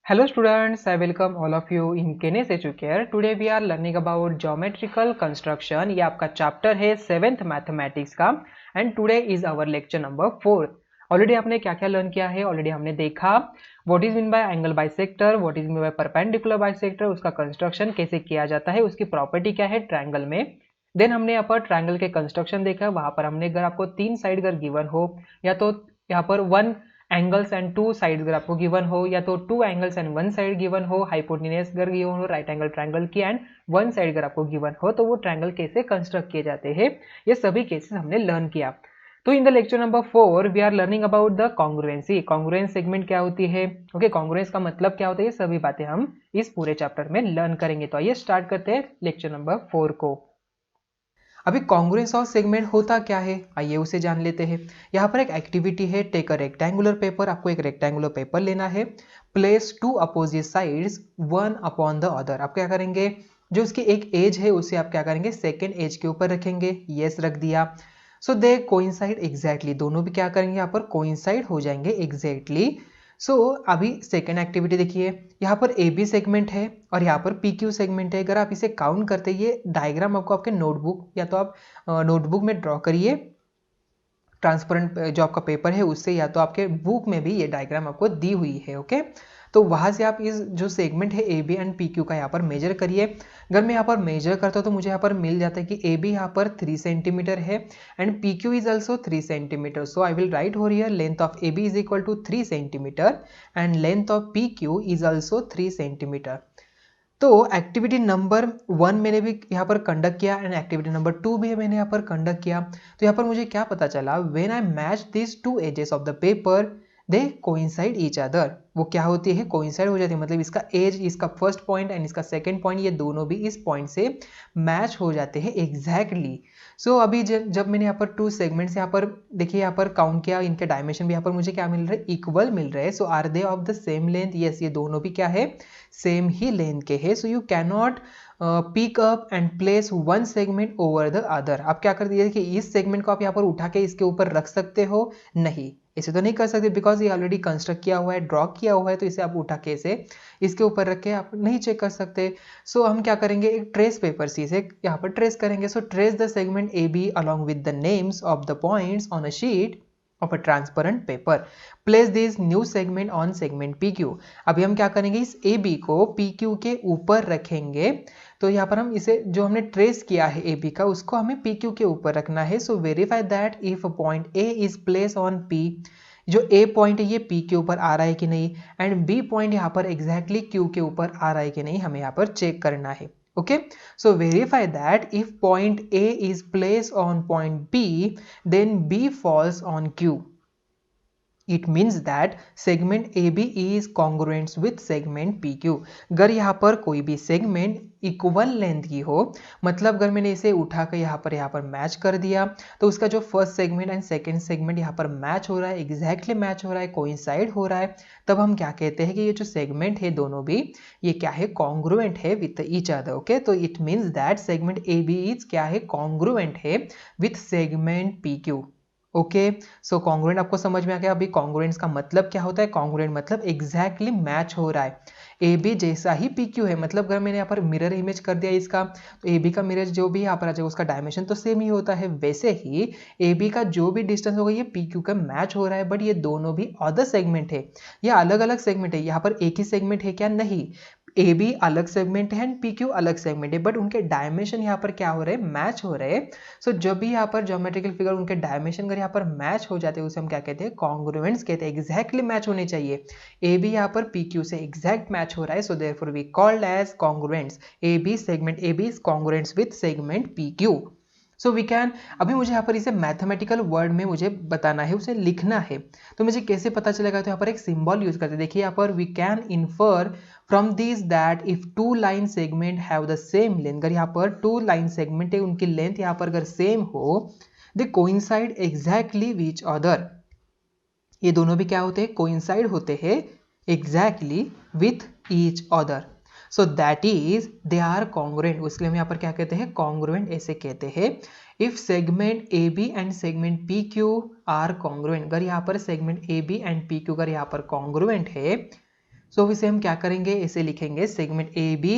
Hello students, I welcome all of you in Kenes Educare. Today we are learning about geometrical construction. ये आपका chapter है 7th mathematics का end today is our lecture number 4. Already आपने क्या क्या learn किया है, already हमने देखा what is mean by angle bisector, what is mean by perpendicular bisector, उसका कंस्ट्रक्शन कैसे किया जाता है, उसकी प्रॉपर्टी क्या है ट्रायंगल में. देन हमने यहाँ पर ट्रायंगल के कंस्ट्रक्शन देखा. वहां पर हमने अगर आपको तीन साइड अगर गिवन हो या तो यहाँ पर one angles and two side अगर आपको गिवन हो या तो two angles and one side given हो, हाइपोटेन्यूस अगर गिवन हो राइट एंगल ट्रायंगल की एंड वन साइड अगर आपको गिवन हो तो वो ट्रायंगल कैसे कंस्ट्रक्ट किए जाते हैं, ये सभी केसेस हमने लर्न किया. तो in the lecture number 4 we are learning about the congruency. Congruence segment क्या होती है, ओके कॉन्ग्रुएंस का मतलब क्या होता है, ये सभी बातें हम इस पूरे चैप्टर में लर्न करेंगे. तो आइए स्टार्ट करते हैं लेक्चर नंबर 4 को. अभी कॉन्ग्रुएंस ऑफ सेगमेंट होता क्या है, आइए उसे जान लेते हैं. यहाँ पर एक एक्टिविटी है, टेक अ रेक्टेंगुलर पेपर. आपको एक रेक्टेंगुलर पेपर लेना है, place two opposite sides one upon the other. आप क्या करेंगे, जो उसकी एक एज है उसे आप क्या करेंगे सेकेंड एज के ऊपर रखेंगे. यस रख दिया. सो दे कोइंसाइड एग्जैक्टली, दोनों भी क्या करेंगे यहाँ पर कोइंसाइड हो जाएंगे एग्जैक्टली. सो अभी सेकेंड एक्टिविटी देखिए, यहाँ पर ए बी सेगमेंट है और यहाँ पर पी क्यू सेगमेंट है. अगर आप इसे काउंट करते, ये डायग्राम आपको आपके नोटबुक या तो आप नोटबुक में ड्रॉ करिए, ट्रांसपेरेंट जो आपका पेपर है उससे, या तो आपके बुक में भी ये डायग्राम आपको दी हुई है. ओके, तो वहां से आप इस जो सेगमेंट है A B and P Q का यहाँ पर मेजर करिए. अगर मैं यहाँ पर मेजर करता हूँ तो मुझे यहाँ पर मिल जाता है कि ए बी यहाँ पर 3 सेंटीमीटर है and P Q is also 3 centimetre. So I will write over here length of A B is equal to 3 centimetre and length of P Q is also 3 centimetre. तो एक्टिविटी नंबर 1 मैंने भी यहाँ पर conduct किया and activity number 2 भी मैंने यहाँ पर कंडक्ट किया. तो यहाँ पर मुझे क्या पता चला, when I match this two edges of the paper they coincide each other. वो क्या होती है, कोइंसाइड हो जाती है. मतलब इसका एज, इसका फर्स्ट पॉइंट एंड इसका सेकंड पॉइंट, ये दोनों भी इस पॉइंट से मैच हो जाते हैं एग्जैक्टली. सो अभी जब मैंने यहाँ पर टू सेगमेंट्स यहाँ पर देखिए, यहाँ पर काउंट किया, इनके डायमेंशन भी यहाँ पर मुझे क्या मिल रहा है, इक्वल मिल रहे हैं. So are they of the same length, yes ये दोनों भी क्या है सेम ही लेंथ के है. So you can not pick up and place one segment over the other. आप क्या कर दिए कि इस सेगमेंट को आप यहाँ पर उठा के इसके ऊपर रख सकते हो, नहीं इसे तो नहीं कर सकते बिकॉज ये ऑलरेडी कंस्ट्रक्ट किया हुआ है, ड्रॉ किया हुआ है. तो इसे आप उठा के इसे इसके ऊपर रख के आप नहीं चेक कर सकते. सो हम क्या करेंगे, एक ट्रेस पेपर से इसे यहाँ पर ट्रेस करेंगे. So trace the segment A B along with the names of the points on a sheet of a transparent paper. Place this new segment on segment PQ. अभी हम क्या करेंगे, इस AB को PQ के ऊपर रखेंगे. तो यहाँ पर हम इसे जो हमने ट्रेस किया है AB का, उसको हमें PQ के ऊपर रखना है. So verify that if point A is place on P, जो A पॉइंट है ये P के ऊपर आ रहा है कि नहीं, एंड B पॉइंट यहाँ पर एग्जैक्टली Q के ऊपर आ रहा है कि नहीं, हमें यहाँ पर चेक करना है. Okay, so verify that if point A is placed on point B, then B falls on Q. It means that segment AB is congruent with segment PQ. अगर यहाँ पर कोई भी सेगमेंट इक्वल लेंथ की हो, मतलब अगर मैंने इसे उठा कर यहाँ पर मैच कर दिया, तो उसका जो first segment and second segment यहाँ पर मैच हो रहा है, एग्जैक्टली मैच हो रहा है, कोइंसाइड हो रहा है, तब हम क्या कहते हैं कि ये जो सेगमेंट है दोनों भी ये क्या है, कॉन्ग्रुएंट है विथ ईच अदर. ओके, तो it means that segment A B is क्या है, कॉन्ग्रुएंट है with segment P Q. Okay, so congruent आपको समझ में आ गया. अभी कॉन्ग्रुएंस का मतलब क्या होता है, कॉन्ग्रुएंट मतलब एग्जैक्टली मैच हो रहा है. ए बी जैसा ही पी क्यू है, मतलब अगर मैंने यहाँ पर मिरर इमेज कर दिया इसका, तो ए बी का मिरर जो भी यहाँ पर आ जाएगा उसका डायमेंशन तो सेम ही होता है. वैसे ही ए बी का जो भी डिस्टेंस होगा ये पी क्यू का मैच हो रहा है. बट ये दोनों भी अदर सेगमेंट है, ये अलग अलग सेगमेंट है. यहाँ पर एक ही सेगमेंट है क्या, नहीं, ए बी अलग सेगमेंट है एंड पी क्यू अलग सेगमेंट है, बट उनके डायमेंशन यहाँ पर क्या हो रहे हैं, मैच हो रहे हैं. सो जब भी यहाँ पर ज्योमेट्रिकल फिगर उनके डायमेंशन अगर यहाँ पर मैच हो जाते हैं उसे हम क्या कहते हैं, कॉन्ग्रुएंस कहते हैं. एग्जैक्टली मैच होने चाहिए. ए बी यहाँ पर पी क्यू से एग्जैक्ट मैच हो रहा है, so therefore we called as congruence. A B segment A B is congruence with segment P Q. So we can, अभी मुझे यहाँ पर इसे मैथमेटिकल वर्ड में मुझे बताना है, उसे लिखना है. तो मुझे कैसे पता चलेगा, तो यहाँ पर एक सिंबल यूज करते हैं. देखिए यहाँ पर we can infer from this that if two line segment have the same length, अगर यहाँ पर टू लाइन सेगमेंट है उनकी लेंथ यहाँ पर अगर सेम हो, they coincide exactly which other. ये दोनों भी क्या होते हैं, कोइंसाइड होते हैं exactly with each other. So that is they are congruent. उसके लिए हम यहाँ पर क्या कहते हैं, कॉन्ग्रुएंट ऐसे कहते हैं. If segment A B and segment P Q are congruent, अगर यहाँ पर segment A B and P Q अगर यहाँ पर कॉन्ग्रुएंट है, सो इसे हम क्या करेंगे, इसे लिखेंगे segment A B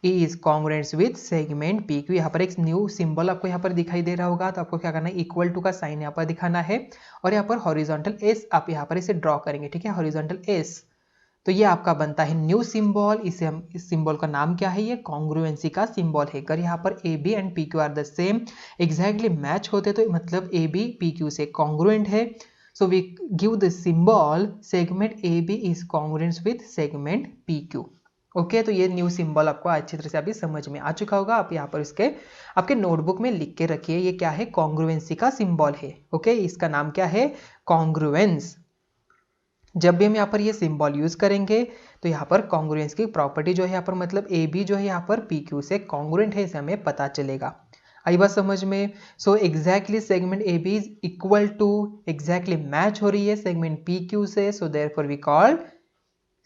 is congruent with segment P Q. यहाँ पर एक न्यू सिंबल आपको यहाँ पर दिखाई दे रहा होगा, तो आपको क्या करना है, इक्वल टू का साइन यहाँ पर दिखाना है और यहाँ पर हॉरिजॉन्टल एस आप यहाँ पर इसे ड्रॉ करेंगे, ठीक है, हॉरिजॉन्टल एस। तो ये आपका बनता है न्यू सिंबल। इसे हम, इस सिंबल का नाम क्या है, ये कॉन्ग्रुएंसी का सिंबल है। अगर यहाँ पर A B and P Q are the same, exactly match होते तो मतलब ए बी पी क्यू से कॉन्ग्रुएंट है। So we give the symbol segment AB is congruent with segment PQ। Okay, तो ये न्यू सिंबल आपको अच्छी तरह से अभी समझ में आ चुका होगा। आप यहाँ पर इसके आपके नोटबुक में लिख के रखिए, ये क्या है, कॉन्ग्रुएंसी का सिंबल है। ओके, इसका नाम क्या है, कॉन्ग्रुएंस। जब भी हम यहाँ पर ये सिंबल यूज करेंगे तो यहाँ पर कॉन्ग्रुएंस की प्रॉपर्टी जो है यहाँ पर मतलब ए बी जो है यहाँ पर पी क्यू से कॉन्ग्रुएंट है, इसे हमें पता चलेगा। आई बात समझ में। So exactly segment A B is equal to, exactly match हो रही है सेगमेंट पी क्यू से, so therefore we call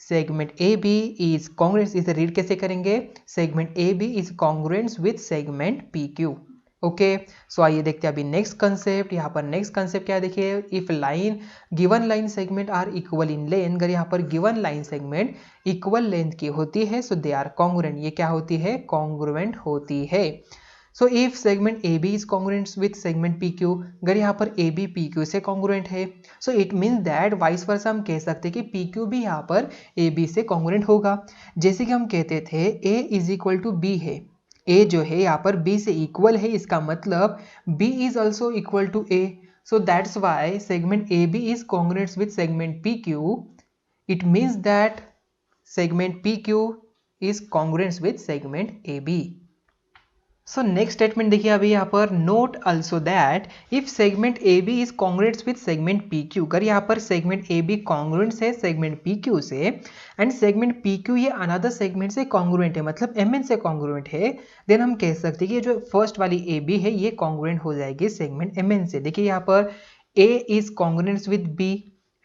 segment A B is congruent. इसे रीड कैसे करेंगे, segment A B is congruent with segment P Q. Okay, so आइए देखते हैं अभी नेक्स्ट कंसेप्ट। यहाँ पर नेक्स्ट कंसेप्ट क्या है, देखिए, if line given line segment are equal in length, अगर यहाँ पर given line segment equal length की होती है, सो दे आर कॉन्ग्रुएंट, ये क्या होती है, कॉन्ग्रुएंट होती है। So if segment A B is congruent with segment P Q, अगर यहाँ पर ए बी पी क्यू से कॉन्ग्रुएंट है, so it means that vice versa हम कह सकते हैं कि पी क्यू भी यहाँ पर ए बी से कॉन्ग्रुएंट होगा। जैसे कि हम कहते थे ए इज इक्वल टू बी है, ए जो है यहाँ पर बी से इक्वल है, इसका मतलब B is also equal to A. So that's why segment A B is congruent with segment P Q. It means that segment P Q is congruent with segment A B. So next statement देखिए अभी यहाँ पर, note also that if segment A B is congruent with segment P Q, अगर यहाँ पर segment A B congruent है segment P Q से and segment P Q ये अनदर सेगमेंट से कॉन्ग्रुएंट है, मतलब एम एन से कॉन्ग्रुएंट है, देन हम कह सकते हैं कि ये जो फर्स्ट वाली ए बी है ये कॉन्ग्रुएंट हो जाएगी सेगमेंट एम एन से। देखिए यहाँ पर A is congruent with B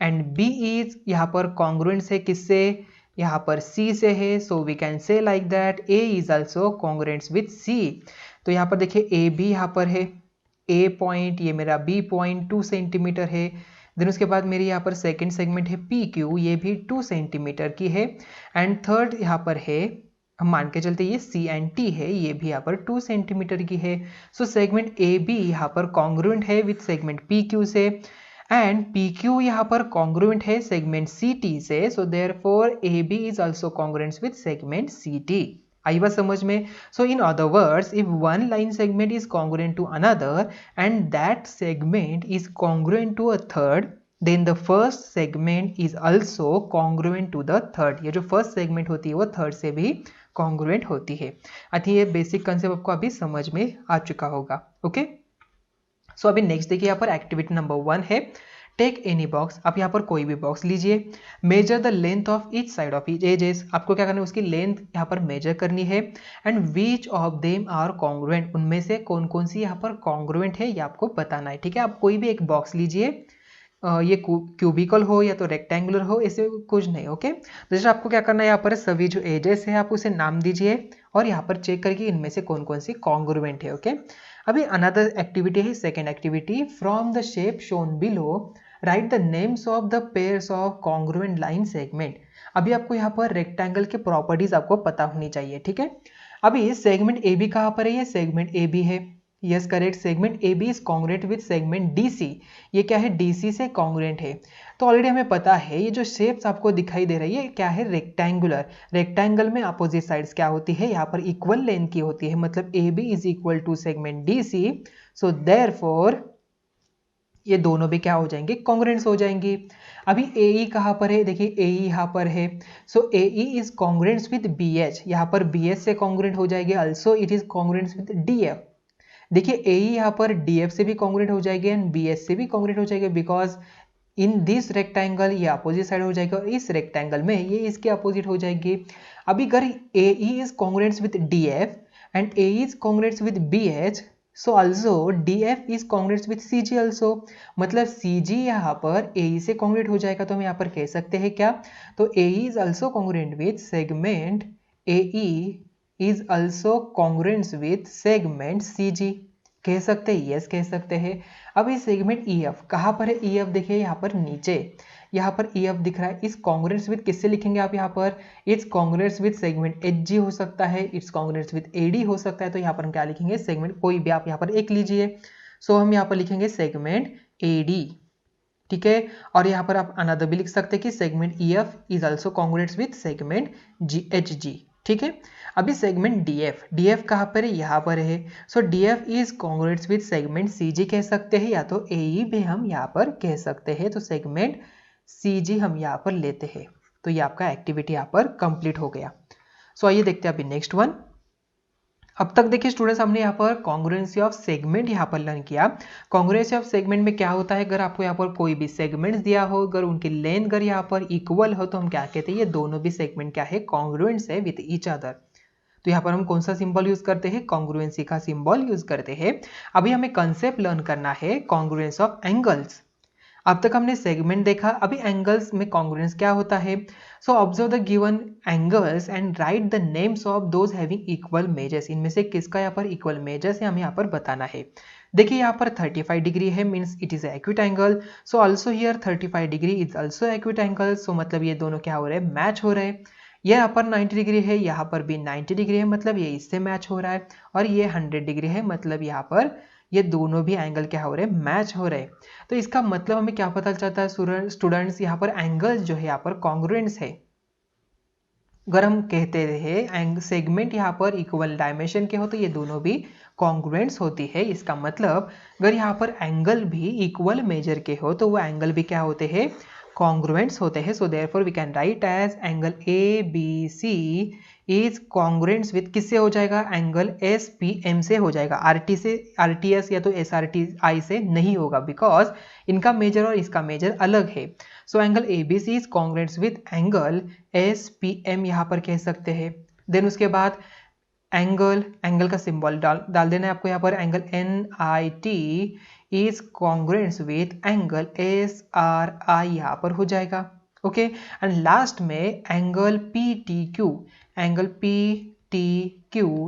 and B is यहाँ पर कॉन्ग्रुएंट है किससे, यहाँ पर C से है, so we can say like that A is also congruent with C। तो यहाँ पर देखिए ए बी यहाँ पर है, A पॉइंट, ये मेरा B पॉइंट 2 सेंटीमीटर है। देन उसके बाद मेरी यहाँ पर सेकंड सेगमेंट है PQ, ये भी 2 सेंटीमीटर की है। एंड थर्ड यहाँ पर है, हम मान के चलते ये C एंड T है, ये भी यहाँ पर 2 सेंटीमीटर की है। सो सेगमेंट AB यहाँ पर कॉन्ग्रुएंट है विथ सेगमेंट PQ से एंड PQ यहाँ पर कॉन्ग्रुएंट है सेगमेंट CT से, so therefore AB is also congruent with segment CT। आई बात समझ में। So in other words, if one line segment is congruent to another and that segment is congruent to a third, then the first segment is also congruent to the third. ये जो first segment होती है वो third से भी congruent होती है। I think ये बेसिक कंसेप्ट आपको अभी समझ में आ चुका होगा। ओके, सो अभी नेक्स्ट देखिए यहाँ पर एक्टिविटी नंबर 1 है, टेक एनी बॉक्स। आप यहाँ पर कोई भी बॉक्स लीजिए, measure the length of each side of each edges. आपको क्या करना है, उसकी लेंथ यहाँ पर मेजर करनी है and which of them are congruent, उनमें से कौन कौन सी यहाँ पर कॉन्ग्रुएंट है ये आपको बताना है। ठीक है, आप कोई भी एक बॉक्स लीजिए, ये क्यूबिकल हो या तो रेक्टेंगुलर हो, ऐसे कुछ नहीं। ओके, जैसे आपको क्या करना है, यहाँ पर सभी जो एजेस है आप उसे नाम दीजिए और यहाँ पर चेक करके इनमें से कौन कौन सी कॉन्ग्रुएंट है। ओके, अभी अनदर एक्टिविटी है, second activity, from the shape shown below right the names of the pairs of congruent line segment. अभी आपको यहाँ पर रेक्टेंगल के प्रॉपर्टीज आपको पता होनी चाहिए। ठीक है, अभी सेगमेंट ए बी कहाँ पर है, ये सेगमेंट ए बी है, yes correct. Segment A B is congruent with segment D C, ये क्या है, डी सी से कॉन्ग्रुएंट है। तो ऑलरेडी हमें पता है ये जो शेप्स आपको दिखाई दे रही है क्या है, रेक्टेंगुलर। रेक्टेंगल में अपोजिट साइड्स क्या होती है, यहाँ पर इक्वल लेंथ की होती है, मतलब A B is equal to segment D C. So therefore ये दोनों भी क्या हो जाएंगे, कॉन्ग्रुएंट्स हो जाएंगी। अभी ए ई कहाँ पर है, देखिए ए ई यहाँ पर है, so A E is congruents with B H, यहाँ पर बी एच से कॉन्ग्रुएंट हो जाएगी, also it is congruents with D F. देखिए ए ई यहाँ पर डी एफ से भी कॉन्ग्रुएंट हो जाएगी एंड बी एच से भी कॉन्ग्रुएंट हो जाएगी, बिकॉज इन दिस रेक्टेंगल ये अपोजिट साइड हो जाएगा और इस रेक्टेंगल में ये इसके अपोजिट हो जाएगी। अभी अगर A E is congruents with D F and A is congruents with B H, so also DF is congruent with CG also, मतलब CG यहाँ पर AE से कॉन्ग्रुएंट हो जाएगा। तो हम यहाँ पर कह सकते हैं क्या, तो AE is also congruent with segment AE is also congruent with segment CG, कह सकते हैं, यस कह सकते हैं। अब ये सेगमेंट EF कहाँ पर है, EF देखिए यहाँ पर नीचे, यहाँ पर EF दिख रहा है, इस कॉन्ग्रुएंस विद किससे लिखेंगे आप यहाँ पर, it's congruence with segment HG हो सकता है, इट्स कॉन्ग्रुएंस विद AD हो सकता है। तो यहाँ पर हम क्या लिखेंगे, सेगमेंट, कोई भी आप यहाँ पर एक लीजिए। सो हम यहाँ पर लिखेंगे सेगमेंट AD, ठीक है। और यहाँ पर आप अनदर भी लिख सकते हैं कि segment EF is also congruent with segment HG, ठीक है। अभी सेगमेंट DF कहाँ पर है, यहाँ पर है। सो DF is congruent with segment CG कह सकते हैं, या तो AE भी हम यहाँ पर कह सकते हैं। तो सेगमेंट CG हम यहाँ पर लेते हैं। तो ये आपका एक्टिविटी यहाँ पर कंप्लीट हो गया। सो आइए देखते हैं अभी नेक्स्ट वन। अब तक देखिए स्टूडेंट्स, हमने यहाँ पर कॉन्ग्रुएंसी ऑफ सेगमेंट यहाँ पर लर्न किया। कॉन्ग्रुएंसी ऑफ सेगमेंट में क्या होता है, अगर आपको यहाँ पर कोई भी सेगमेंट्स दिया हो, अगर उनकी लेंथ अगर यहाँ पर इक्वल हो, तो हम क्या कहते हैं, ये दोनों भी सेगमेंट क्या है, कॉन्ग्रुएंट्स है विद ईच अदर। तो यहाँ पर हम कौन सा सिंबल यूज करते हैं, कॉन्ग्रुएंसी का सिंबल यूज करते हैं। अभी हमें कंसेप्ट लर्न करना है कॉन्ग्रुएंस ऑफ एंगल्स। अब तक हमने सेगमेंट देखा, अभी एंगल्स में कॉन्ग्रुएंस क्या होता है। So observe the given angles and right the names of those having equal measures. इनमें से किसका यहाँ पर इक्वल मेजर्स है हमें यहाँ पर बताना है। देखिए यहाँ पर 35 डिग्री है, means it is acute angle. So also here 35 degree is also acute angle. So मतलब ये दोनों क्या हो रहे हैं, मैच हो रहे हैं। ये यहाँ पर 90 डिग्री है, यहाँ पर भी 90 डिग्री है, मतलब ये इससे मैच हो रहा है। और ये 100 डिग्री है, मतलब यहाँ पर ये दोनों भी एंगल क्या हो रहे हैं, मैच हो रहे हैं। तो इसका मतलब हमें क्या पता चलता है स्टूडेंट्स, यहाँ पर एंगल्स जो है यहाँ पर कॉन्ग्रुएंट्स है। अगर हम कहते रहे सेगमेंट यहाँ पर इक्वल डायमेंशन के हो, तो ये दोनों भी कॉन्ग्रुएंट्स होती है। इसका मतलब अगर यहाँ पर एंगल भी इक्वल मेजर के हो, तो वो एंगल भी क्या होते हैं, कॉन्ग्रुएंट्स होते हैं। So therefore we can write as angle ABC is congruents with, किससे हो जाएगा, एंगल SPM से हो जाएगा। RTS या तो SRTI से नहीं होगा, बिकॉज इनका मेजर और इसका मेजर अलग है। So angle ABC is congruents with angle SPM यहाँ पर कह सकते हैं। देन उसके बाद एंगल का सिंबल डाल देना है आपको यहाँ पर। Angle NIT is congruents with angle SRI यहाँ पर हो जाएगा, ओके। एंड लास्ट में angle PTQ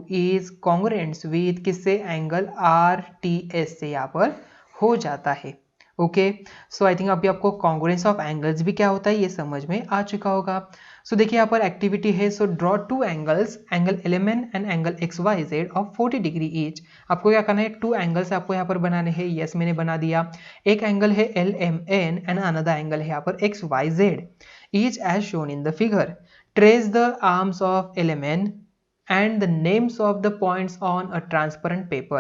is congruents with किससे, एंगल RTS से यहाँ पर हो जाता है, ओके। सो आई थिंक अभी आपको कॉन्ग्रुएंस ऑफ एंगल्स भी क्या होता है ये समझ में आ चुका होगा। सो देखिए यहाँ पर एक्टिविटी है। So draw two angles, angle LMN and angle XYZ of 40 degree each. आपको क्या करना है, टू एंगल्स आपको यहाँ पर बनाने हैं। यस मैंने बना दिया। एक एंगल है LMN एंड अनदर एंगल है यहाँ पर XYZ, each edge shown in the figure. Trace the arms of LMN and the names of the points on a transparent paper.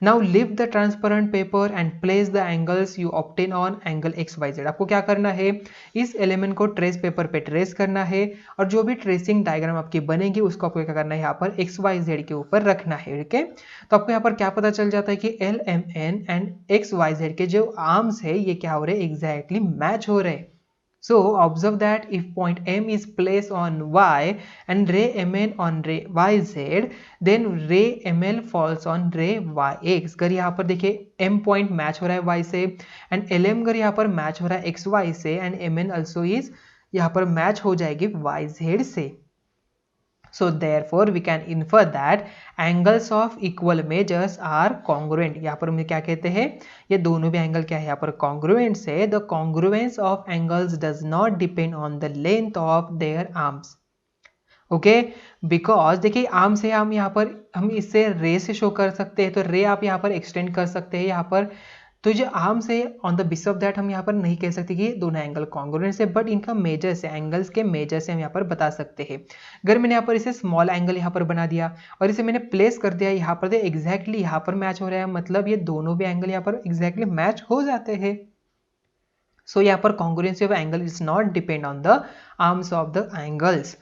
Now lift the transparent paper and place the angles you obtain on angle XYZ. आपको क्या करना है, इस element को trace paper पे trace करना है, और जो भी ट्रेसिंग डायग्राम आपकी बनेगी उसको आपको क्या करना है, यहाँ पर XYZ के ऊपर रखना है, ठीक है। तो आपको यहाँ पर क्या पता चल जाता है कि LMN एंड XYZ के जो आर्म्स है ये क्या हो रहे हैं, एग्जैक्टली मैच हो रहे हैं। So observe that if point M is placed on Y and ray MN on ray YZ, then ray ML falls on ray YX। अगर यहाँ पर देखिए M पॉइंट मैच हो रहा है Y से, एंड LM अगर यहाँ पर मैच हो रहा है XY से, एंड MN ऑल्सो इज यहाँ पर मैच हो जाएगी YZ से। So therefore we can infer that angles of equal measures are congruent। यहाँ पर हम क्या कहते हैं, ये दोनों भी एंगल क्या है यहाँ पर congruent से। The congruence of angles does not depend on the length of their arms, okay. Because देखिए आर्म से हम यहाँ पर हम इससे रे से शो कर सकते हैं, तो रे आप यहाँ पर एक्सटेंड कर सकते हैं यहाँ पर। तो जो आर्म से on the basis of that हम यहाँ पर नहीं कह सकते कि दोनों एंगल कॉन्ग्रुएंट है, बट इनका मेजर से, एंगल्स के मेजर से हम यहाँ पर बता सकते हैं। अगर मैंने यहाँ पर इसे स्मॉल एंगल यहाँ पर बना दिया और इसे मैंने प्लेस कर दिया यहाँ पर, एग्जैक्टली यहाँ पर मैच हो रहा है, मतलब ये दोनों भी एंगल यहाँ पर एग्जैक्टली मैच हो जाते हैं। सो यहाँ पर congruency of angle is not depend on the arms of the angles.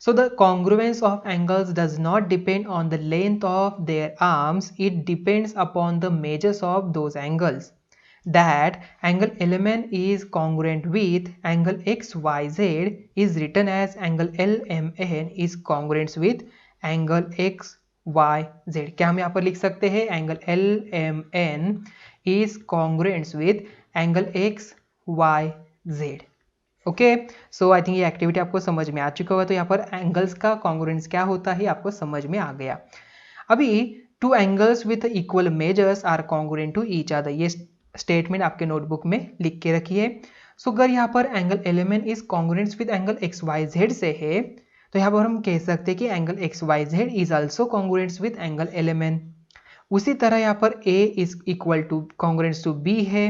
So the congruence of angles does not depend on the length of their arms, it depends upon the measures of those angles. That angle LMN is congruent with angle XYZ is written as angle LMN is congruent with angle XYZ। क्या हम यहाँ पर लिख सकते हैं, angle LMN is congruent with angle XYZ, okay. So I think ये activity आपको समझ में आ चुका होगा। तो यहाँ पर एंगल्स का कॉन्ग्रुएंस क्या होता है आपको समझ में आ गया। अभी two angles with equal measures are congruent to each other, ये स्टेटमेंट आपके नोटबुक में लिख के रखिए। सो अगर यहाँ पर angle L M N is congruent with angle X Y Z से है तो यहाँ पर हम कह सकते हैं कि angle X Y Z is also congruent with angle L M N. उसी तरह यहाँ पर A is equal to congruent to B है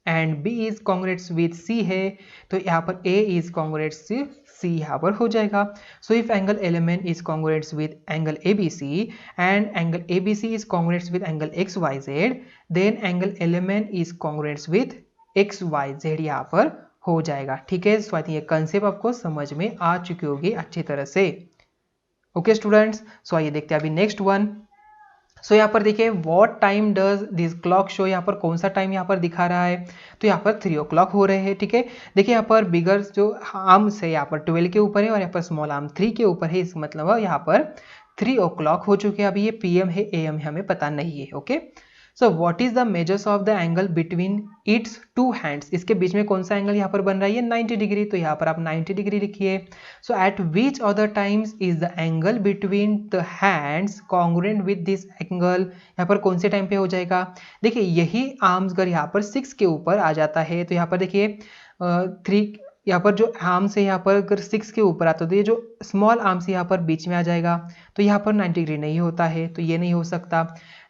and B is congruent with C है, तो यहाँ पर A is congruent to C यहाँ पर हो जाएगा। So if angle L M N is congruent with angle ABC and angle ABC is congruent with angle XYZ, then angle L M N is congruent with XYZ यहाँ पर हो जाएगा। ठीक है, सो आई थिंक ये कंसेप्ट आपको समझ में आ चुकी होगी अच्छी तरह से। ओके स्टूडेंट्स, सो आइए देखते हैं अभी नेक्स्ट वन। सो यहाँ पर देखिए what time does this clock show, यहाँ पर कौन सा टाइम यहाँ पर दिखा रहा है, तो यहाँ पर 3 o'clock हो रहे हैं। ठीक है, देखिए यहाँ पर बिगर जो आर्म्स है यहाँ पर 12 के ऊपर है और यहाँ पर स्मॉल आर्म 3 के ऊपर है, इसका मतलब यहाँ पर 3 o'clock हो चुके हैं। अभी ये PM है AM है हमें पता नहीं है। Okay, so what is the measures of the angle between its two hands, इसके बीच में कौन सा एंगल यहाँ पर बन रहा है, ये 90 डिग्री, तो यहाँ पर आप 90 डिग्री लिखिए। So at which other times is the angle between the hands congruent with this angle, यहाँ पर कौन से टाइम पे हो जाएगा। देखिए यही आर्म्स अगर यहाँ पर 6 के ऊपर आ जाता है तो यहाँ पर देखिए 3 यहाँ पर जो आर्म्स है यहाँ पर अगर 6 के ऊपर आता है तो ये जो स्मॉल आर्म्स यहाँ पर बीच में आ जाएगा, तो यहाँ पर 90 डिग्री नहीं होता है, तो ये नहीं हो सकता।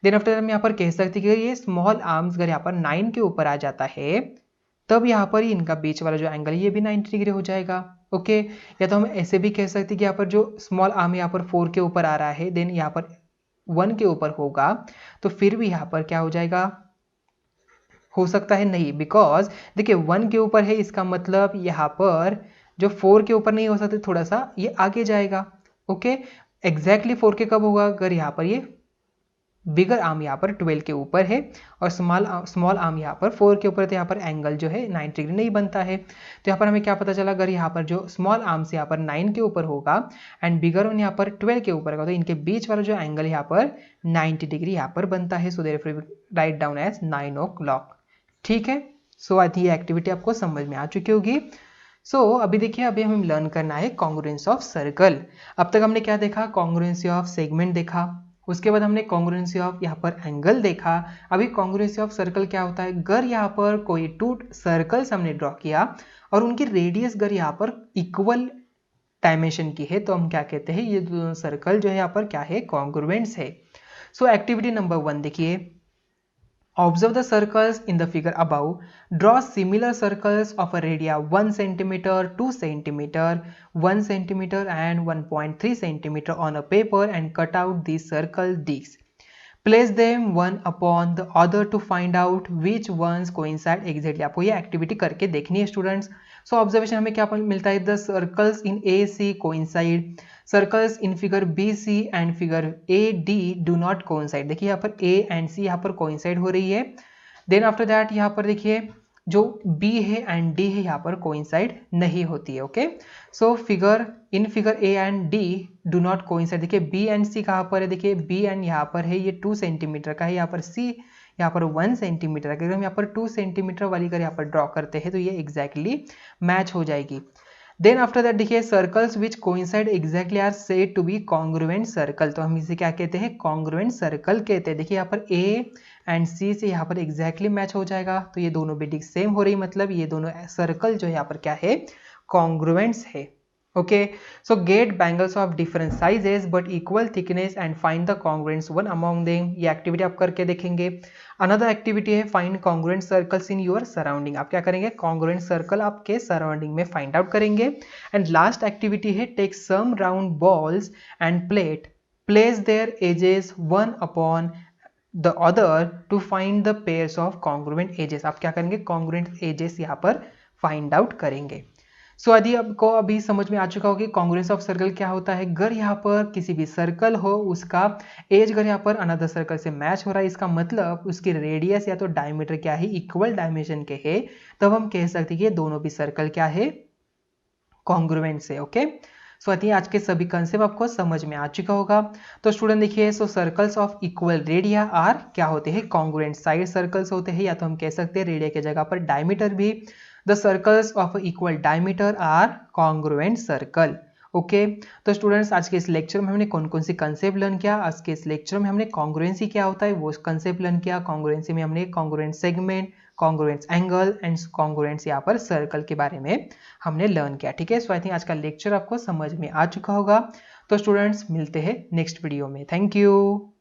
देन आफ्टर हम यहाँ पर कह सकते हैं कि ये स्मॉल आर्म्स अगर यहाँ पर 9 के ऊपर आ जाता है तब यहाँ पर ही इनका बीच वाला जो एंगल है ये भी 90 डिग्री हो जाएगा। ओके, या तो हम ऐसे भी कह सकते हैं कि यहाँ पर जो स्मॉल आर्म यहाँ पर 4 के ऊपर आ रहा है देन यहाँ पर 1 के ऊपर होगा तो फिर भी यहाँ पर क्या हो जाएगा, हो सकता है नहीं, बिकॉज देखिए 1 के ऊपर है इसका मतलब यहाँ पर जो 4 के ऊपर नहीं हो सकते, थोड़ा सा ये आगे जाएगा। ओके, एग्जैक्टली 4 के कब होगा, अगर यहाँ पर ये बिगर आर्म यहाँ पर 12 के ऊपर है और स्मॉल आर्म यहाँ पर 4 के ऊपर, तो यहाँ पर एंगल जो है 90 डिग्री नहीं बनता है। तो यहाँ पर हमें क्या पता चला, अगर यहाँ पर जो स्मॉल आर्म से यहाँ पर 9 के ऊपर होगा एंड बिगर वन यहाँ पर 12 के ऊपर होगा तो इनके बीच वाला जो एंगल यहाँ पर 90 डिग्री यहाँ पर बनता है। So therefore write down as 9 o'clock। ठीक है, सो आई थिंक ये एक्टिविटी आपको समझ में आ चुकी होगी। अभी देखिए अभी हमें लर्न करना है कॉन्ग्रुएंसी ऑफ सर्कल। अब तक हमने क्या देखा, कॉन्ग्रुएंसी ऑफ सेगमेंट देखा, उसके बाद हमने कॉन्ग्रुएंसी ऑफ यहाँ पर एंगल देखा। अभी कॉन्ग्रुएंसी ऑफ सर्कल क्या होता है, अगर यहाँ पर कोई 2 सर्कल्स हमने ड्रॉ किया और उनकी रेडियस अगर यहाँ पर इक्वल डायमेंशन की है तो हम क्या कहते हैं, ये दोनों सर्कल जो है यहाँ पर क्या है, कॉन्ग्रुएंट्स है। एक्टिविटी नंबर 1 देखिए, observe the circles in the figure above, draw similar circles of a radius 1 centimeter, 2 centimeter, 1 centimeter and 1.3 centimeter on a paper and cut out these circle discs. Place them one upon the other to find out which ones coincide exactly। आपको ये activity करके देखनी है students. Observation हमें क्या मिलता है, the circles in AC coincide, circles in figure BC and figure AD do not coincide. देखिए यहाँ पर A एंड C यहाँ पर कोइंसाइड हो रही है। देन आफ्टर दैट यहाँ पर देखिए जो B है एंड D है यहाँ पर कोइंसाइड नहीं होती है। Okay, so figure in figure A and D do not coincide. देखिए B एंड C कहाँ पर है, देखिए B एंड यहाँ पर है ये 2 सेंटीमीटर का है, यहाँ पर C यहाँ पर 1 सेंटीमीटर। अगर हम यहाँ पर 2 सेंटीमीटर वाली अगर यहाँ पर ड्रॉ करते हैं तो ये एग्जैक्टली मैच हो जाएगी। देन आफ्टर दैट देखिए circles which coincide exactly are said to be congruent circle, तो हम इसे क्या कहते हैं, कॉन्ग्रुएंट सर्कल कहते हैं। देखिए यहाँ पर A एंड C से यहाँ पर एग्जैक्टली मैच हो जाएगा, तो ये दोनों बिल्डिंग सेम हो रही, मतलब ये दोनों सर्कल जो यहाँ पर क्या है, कॉन्ग्रुएंट्स है। Okay, so get bangles of different sizes but equal thickness and find the congruents one among them. ये एक्टिविटी आप करके देखेंगे। अनदर एक्टिविटी है find congruent circles in your surrounding. आप क्या करेंगे, कॉन्ग्रुएंट सर्कल आपके सराउंडिंग में फाइंड आउट करेंगे। एंड लास्ट एक्टिविटी है take some round balls and plate, place their edges one upon the other to find the pairs of congruent edges. आप क्या करेंगे, कॉन्ग्रुएंट एजेस यहाँ पर फाइंड आउट करेंगे। यदि आपको अभी समझ में आ चुका हो कि कॉन्ग्रुएंस ऑफ सर्कल क्या होता है, अगर यहाँ पर किसी भी सर्कल हो उसका एज अगर यहाँ पर अनदर सर्कल से मैच हो रहा है, इसका मतलब उसकी रेडियस या तो डायमीटर क्या है, इक्वल डायमेंशन के है, तब हम कह सकते हैं कि ये दोनों भी सर्कल क्या है, कॉन्ग्रुएंट्स है। ओके, सो आई थिंक आज के सभी कंसेप्ट आपको समझ में आ चुका होगा। तो स्टूडेंट देखिए, so circles of equal radii are क्या होते हैं, कॉन्ग्रुएंट साइड सर्कल्स होते हैं, या तो हम कह सकते हैं रेडिया की जगह पर डायमीटर भी। The circles of equal diameter are congruent circle. Okay, तो स्टूडेंट्स आज के इस लेक्चर में हमने कौन कौन सी कंसेप्ट लर्न किया, आज के इस लेक्चर में हमने कॉन्ग्रुएंसी क्या होता है वो कंसेप्ट लर्न किया। कॉन्ग्रुएंसी में हमने congruent segment, congruence angle and congruence यहाँ पर सर्कल के बारे में हमने लर्न किया। ठीक है, सो आई थिंक आज का लेक्चर आपको समझ में आ चुका होगा। तो स्टूडेंट्स मिलते हैं नेक्स्ट वीडियो में। Thank you.